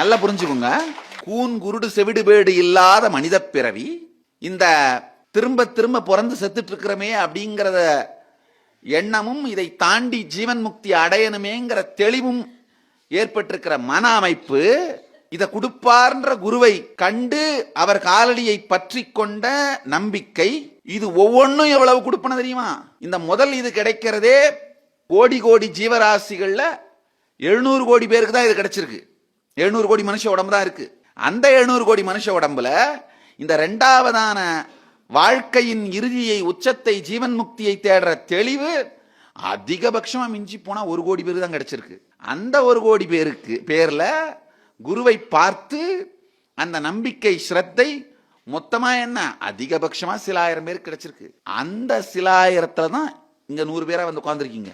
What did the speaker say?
நல்லா புரிஞ்சுக்கோங்க. கூன் குருடு செவிடு பேடு இல்லாத மனித பிறவி இந்த திரும்ப திரும்ப பிறந்து செத்துட்டு இருக்கிறமே அப்படிங்கிறத எண்ணமும் இதை தாண்டி ஜீவன் முக்தி அடையணுமேங்கிற தெளிவும் ஏற்பட்டிருக்கிற மன அமைப்பு இதை கொடுப்பார்ன்ற குருவை கண்டு அவர் காலடியை பற்றி கொண்ட நம்பிக்கை, இது ஒவ்வொன்றும் எவ்வளவு கொடுப்பன தெரியுமா? இந்த முதல் இது கிடைக்கிறதே கோடி கோடி ஜீவராசிகள்ல 700 கோடி பேருக்கு தான் இது கிடைச்சிருக்கு. 700 கோடி மனுஷ உடம்பு தான் இருக்கு. அந்த 700 கோடி மனுஷ உடம்புல இந்த இரண்டாவதான வாழ்க்கையின் இறுதியை, உச்சத்தை, ஜீவன் முக்தியை தேடுற தெளிவு அதிகபட்சமா மிஞ்சி போனா 1 கோடி பேருக்கு தான் கிடைச்சிருக்கு. அந்த 1 கோடி பேர்ல குருவை பார்த்து அந்த நம்பிக்கை, ஸ்ரத்தை மொத்தமா என்ன அதிகபட்சமா சில ஆயிரம் பேருக்கு கிடைச்சிருக்கு. அந்த சில ஆயிரத்துல தான் இங்க 100 பேரா வந்து உட்கார்ந்துருக்கீங்க.